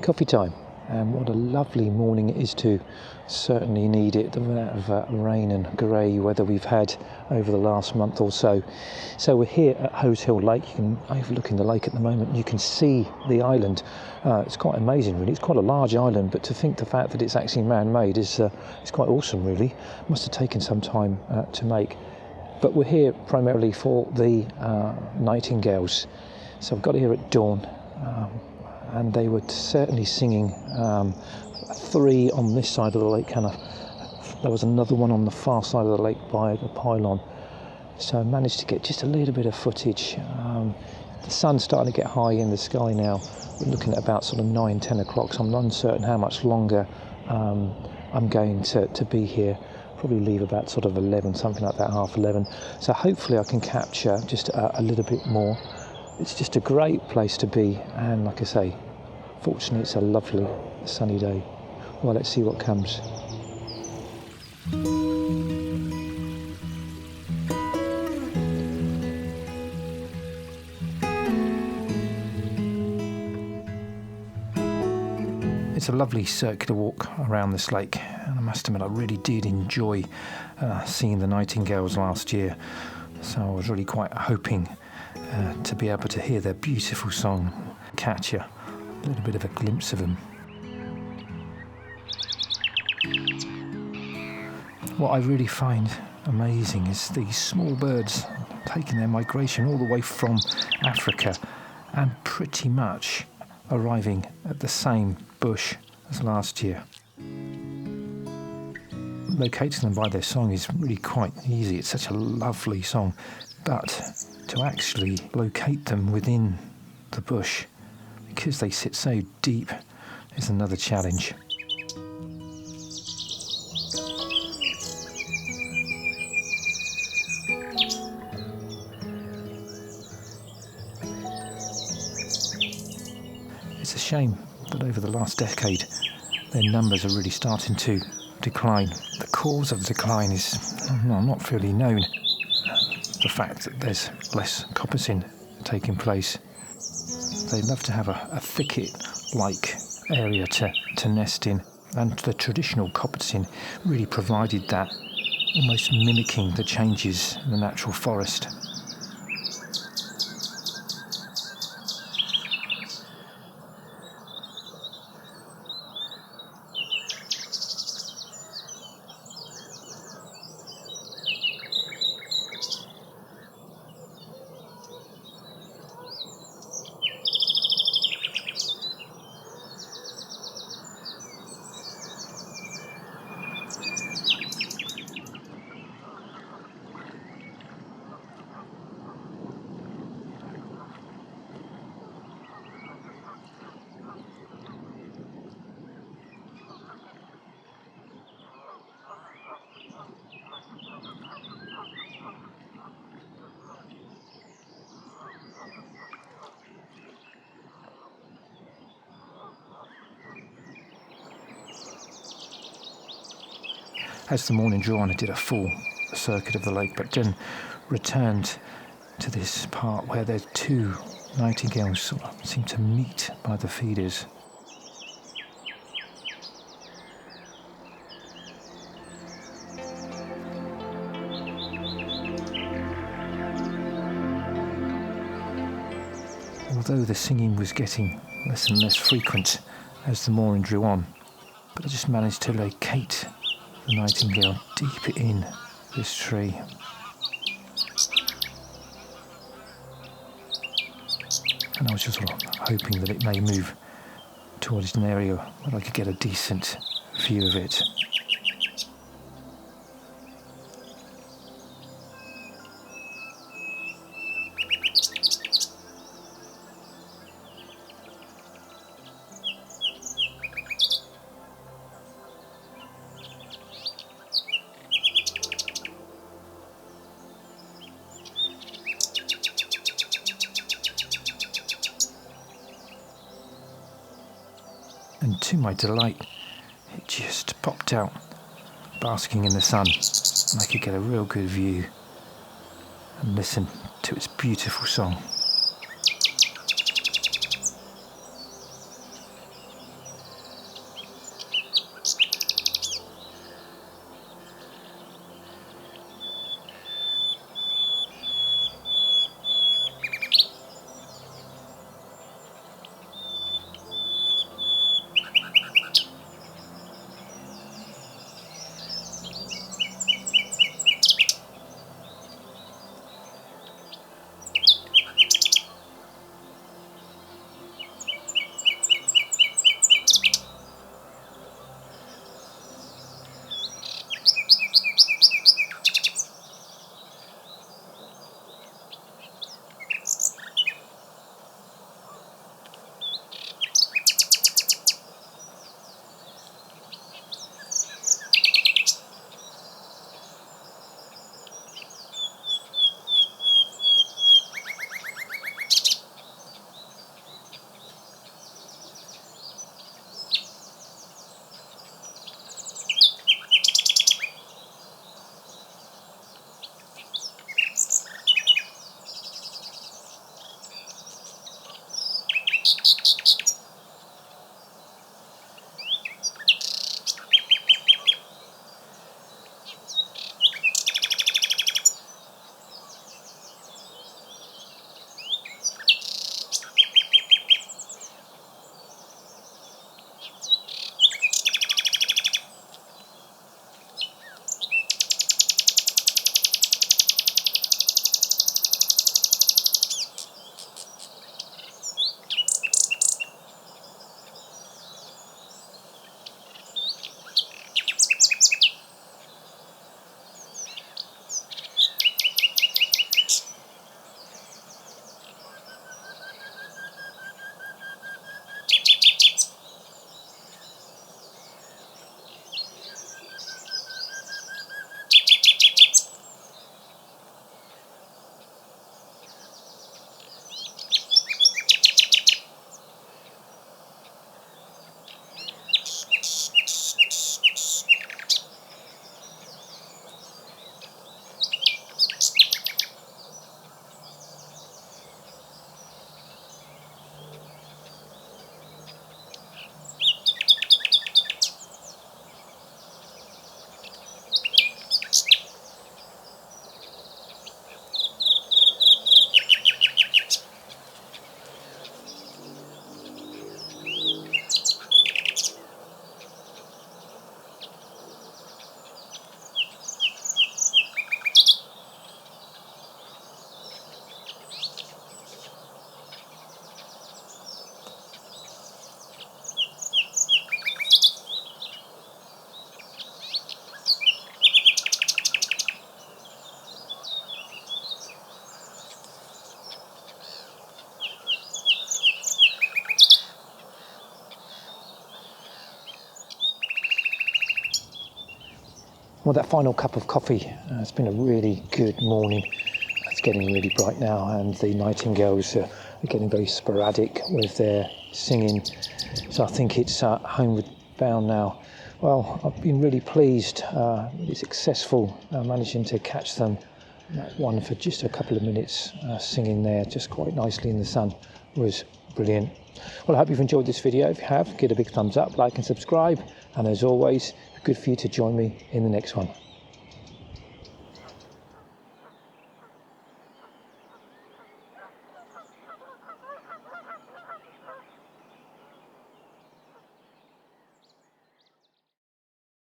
Coffee time, and what a lovely morning it is too. Certainly need it, the amount of rain and grey weather we've had over the last month or so. So we're here at Hosehill Lake. You can overlook in the lake at the moment. You can see the island. It's quite amazing, really. It's quite a large island, but to think the fact that it's actually man-made is quite awesome, really. Must have taken some time to make. But we're here primarily for the Nightingales. So I've got here at dawn. And they were certainly singing 3 on this side of the lake, and there was another one on the far side of the lake by the pylon. So I managed to get just a little bit of footage. The sun's starting to get high in the sky now. We're looking at about sort of 9-10 o'clock, so I'm uncertain how much longer I'm going to be here. Probably leave about sort of 11, something like that, half 11. So hopefully I can capture just a little bit more. It's just a great place to be, and like I say, fortunately it's a lovely sunny day. Well, let's see what comes. It's a lovely circular walk around this lake, and I must admit I really did enjoy seeing the Nightingales last year, so I was really quite hoping to be able to hear their beautiful song, catch a little bit of a glimpse of them. What I really find amazing is these small birds taking their migration all the way from Africa and pretty much arriving at the same bush as last year. Locating them by their song is really quite easy. It's such a lovely song, but to actually locate them within the bush, because they sit so deep, is another challenge. It's a shame that over the last decade their numbers are really starting to decline. The cause of the decline is not really known. The fact that there's less coppicing taking place. They love to have a thicket-like area to nest in, and the traditional coppicing really provided that, almost mimicking the changes in the natural forest. As the morning drew on, I did a full circuit of the lake, but then returned to this part where the 2 nightingales sort of seem to meet by the feeders. Although the singing was getting less and less frequent as the morning drew on, but I just managed to locate the nightingale deep in this tree. And I was just sort of hoping that it may move towards an area where I could get a decent view of it. And to my delight, it just popped out, basking in the sun, and I could get a real good view and listen to its beautiful song. Well, that final cup of coffee, it's been a really good morning. It's getting really bright now, and the nightingales are getting very sporadic with their singing. So I think it's homeward bound now. Well, I've been really pleased, really successful, managing to catch them. That one for just a couple of minutes singing there, just quite nicely in the sun, was brilliant. Well, I hope you've enjoyed this video. If you have, give it a big thumbs up, like and subscribe. And as always, good for you to join me in the next one.